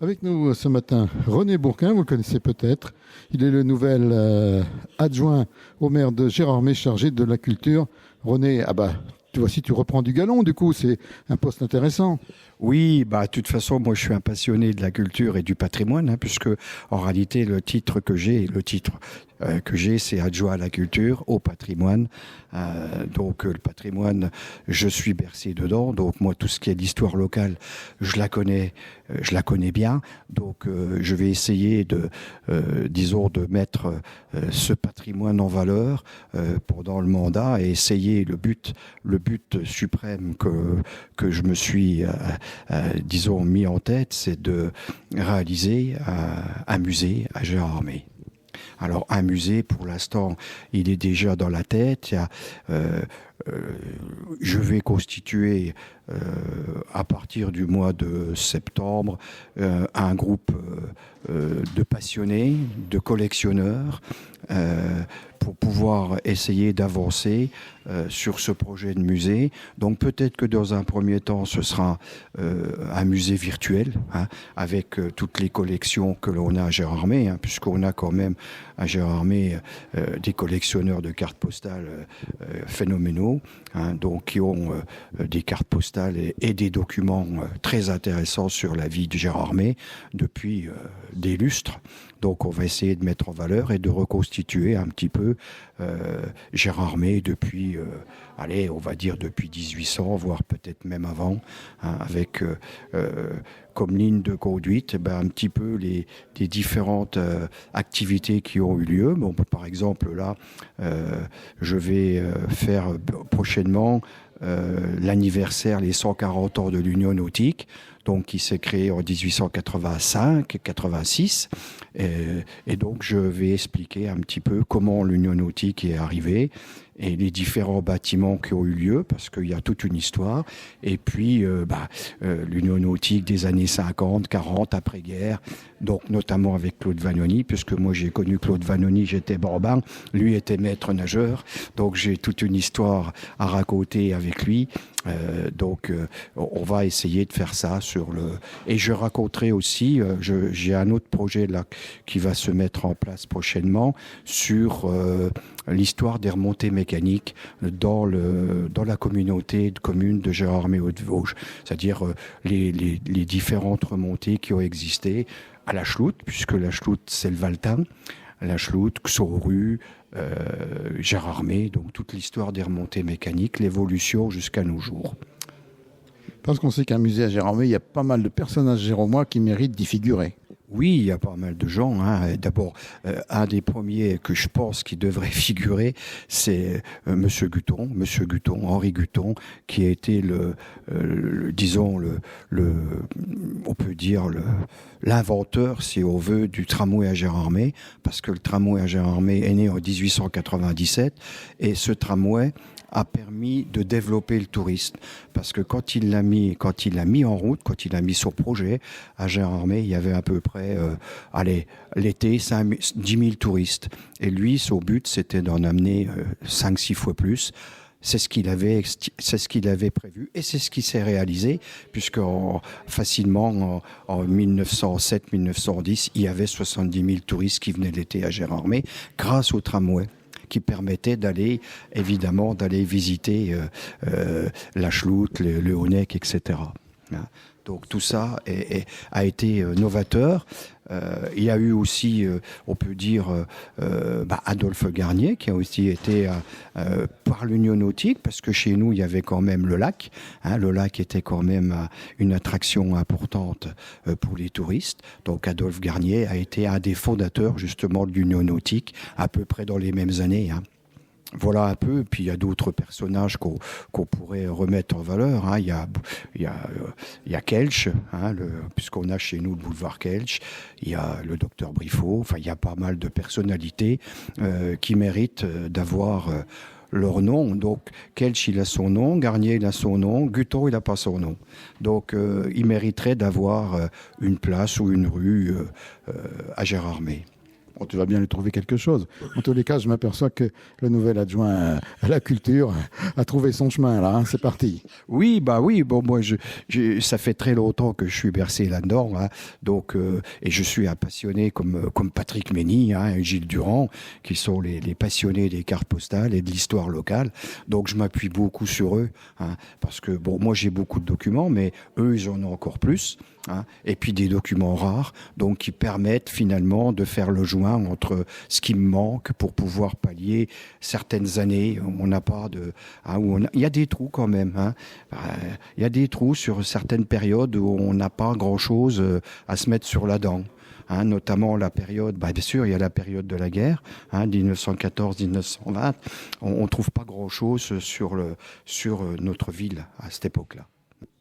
Avec nous ce matin, René Bourquin, vous le connaissez peut-être. Il est le nouvel adjoint au maire de Gérardmer, chargé de la culture. René, tu reprends du galon, du coup, c'est un poste intéressant. Oui, de toute façon, moi je suis un passionné de la culture et du patrimoine, puisque en réalité le titre que j'ai, c'est adjoint à la culture, au patrimoine. Donc le patrimoine, je suis bercé dedans. Donc moi, tout ce qui est l'histoire locale, je la connais bien. Donc je vais essayer de mettre ce patrimoine en valeur pendant le mandat et essayer le but suprême que je me suis mis en tête, c'est de réaliser un musée à Gérardmer. Alors un musée, pour l'instant, il est déjà dans la tête. Je vais constituer à partir du mois de septembre un groupe de passionnés, de collectionneurs, pour pouvoir essayer d'avancer sur ce projet de musée. Donc peut-être que dans un premier temps, ce sera un musée virtuel, avec toutes les collections que l'on a à Gérardmer, puisqu'on a quand même à Gérardmer des collectionneurs de cartes postales phénoménaux, donc qui ont des cartes postales et des documents très intéressants sur la vie de Gérardmer depuis des lustres. Donc on va essayer de mettre en valeur et de reconstituer un petit peu Gérardmer depuis, on va dire depuis 1800, voire peut-être même avant, avec comme ligne de conduite, un petit peu les différentes activités qui ont eu lieu. Bon, par exemple, là, je vais faire prochainement l'anniversaire, les 140 ans de l'Union nautique, donc qui s'est créée en 1885-86. Et donc, je vais expliquer un petit peu comment l'Union nautique est arrivée et les différents bâtiments qui ont eu lieu, parce qu'il y a toute une histoire. Et puis, l'Union nautique des années 50, 40, après-guerre, donc notamment avec Claude Vanoni, puisque moi j'ai connu Claude Vanoni, j'étais bambin, lui était maître nageur, donc j'ai toute une histoire à raconter avec lui. On va essayer de faire ça et je raconterai aussi, j'ai un autre projet là qui va se mettre en place prochainement sur l'histoire des remontées mécaniques dans la communauté de communes de Gérardmer-Haute-Vosges, c'est-à-dire les différentes remontées qui ont existé à la Chloute, puisque la Chloute c'est le Valtin, la Chloute, Xauru, Gérardmer, donc toute l'histoire des remontées mécaniques, l'évolution jusqu'à nos jours. Parce qu'on sait qu'un musée à Gérardmer, il y a pas mal de personnages géromois qui méritent d'y figurer. Oui, il y a pas mal de gens. D'abord, un des premiers que je pense qui devrait figurer, c'est Monsieur Guton, Henri Guton, qui a été on peut dire l'inventeur, si on veut, du tramway à Gérardmer, parce que le tramway à Gérardmer est né en 1897, et ce tramway a permis de développer le tourisme, parce que quand il l'a mis en route, quand il a mis son projet à Gérardmer, il y avait à peu près l'été 10 000 touristes, et lui son but c'était d'en amener 5-6 fois plus. C'est ce qu'il avait prévu et c'est ce qui s'est réalisé, puisque facilement en 1907-1910, il y avait 70 000 touristes qui venaient l'été à Gérardmer grâce au tramway, qui permettait d'aller visiter la Chloute, le Honeck, etc. Donc tout ça a été novateur. Il y a eu aussi, on peut dire, Adolphe Garnier, qui a aussi été par l'Union nautique, parce que chez nous, il y avait quand même le lac. Le lac était quand même une attraction importante pour les touristes. Donc Adolphe Garnier a été un des fondateurs justement de l'Union nautique, à peu près dans les mêmes années. Voilà un peu. Puis il y a d'autres personnages qu'on pourrait remettre en valeur. Il y a Kelch, puisqu'on a chez nous le boulevard Kelch. Il y a le docteur Briffaut. Enfin, il y a pas mal de personnalités qui méritent d'avoir leur nom. Donc Kelch, il a son nom, Garnier, il a son nom, Guton, il n'a pas son nom. Donc il mériterait d'avoir une place ou une rue à Gérardmer. Bon, tu vas bien lui trouver quelque chose. En tous les cas, je m'aperçois que le nouvel adjoint à la culture a trouvé son chemin, là. Hein. C'est parti. Oui, bah oui. Bon, moi, ça fait très longtemps que je suis bercé là-dedans, hein. Donc, et je suis un passionné comme Patrick Mény, hein, et Gilles Durand, qui sont les passionnés des cartes postales et de l'histoire locale. Donc, je m'appuie beaucoup sur eux, hein, parce que bon, moi, j'ai beaucoup de documents, mais eux, ils en ont encore plus. Hein, et puis des documents rares, donc qui permettent finalement de faire le joint entre ce qui me manque pour pouvoir pallier certaines années où on n'a pas de, hein, il y a des trous quand même. Hein, il y a des trous sur certaines périodes où on n'a pas grand-chose à se mettre sur la dent. Hein, notamment la période, bien sûr, il y a la période de la guerre, hein, 1914-1920. On ne trouve pas grand-chose sur notre ville à cette époque-là.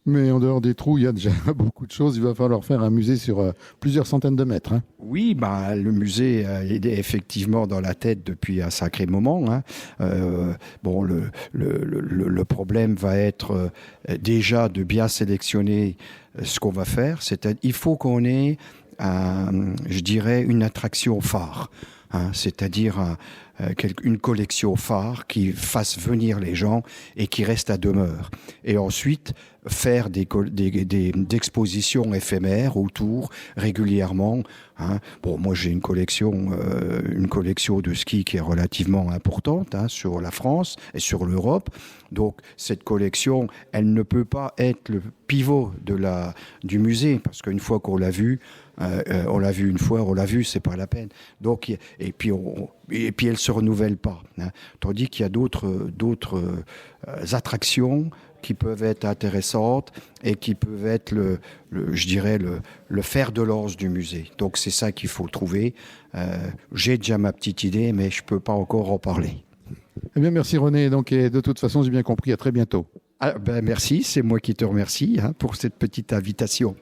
Mais en dehors des trous, il y a déjà beaucoup de choses. Il va falloir faire un musée sur plusieurs centaines de mètres. Hein. Oui, le musée est effectivement dans la tête depuis un sacré moment. Hein. Bon, le problème va être déjà de bien sélectionner ce qu'on va faire. C'est-à-dire, il faut qu'on ait, je dirais, une attraction phare. Hein, c'est-à-dire une collection phare qui fasse venir les gens et qui reste à demeure. Et ensuite, faire des expositions éphémères autour régulièrement. Hein. Bon, moi j'ai une collection de ski qui est relativement importante, hein, sur la France et sur l'Europe. Donc cette collection, elle ne peut pas être le pivot du musée, parce qu'une fois qu'on l'a vu, on l'a vu une fois, on l'a vu, c'est pas la peine. Donc et puis elle se renouvelle pas. Hein. Tandis qu'il y a d'autres attractions qui peuvent être intéressantes et qui peuvent être je dirais le fer de lance du musée. Donc c'est ça qu'il faut trouver. J'ai déjà ma petite idée, mais je peux pas encore en parler. Eh bien, merci René. Donc, et de toute façon, j'ai bien compris. À très bientôt. Merci, c'est moi qui te remercie, hein, pour cette petite invitation.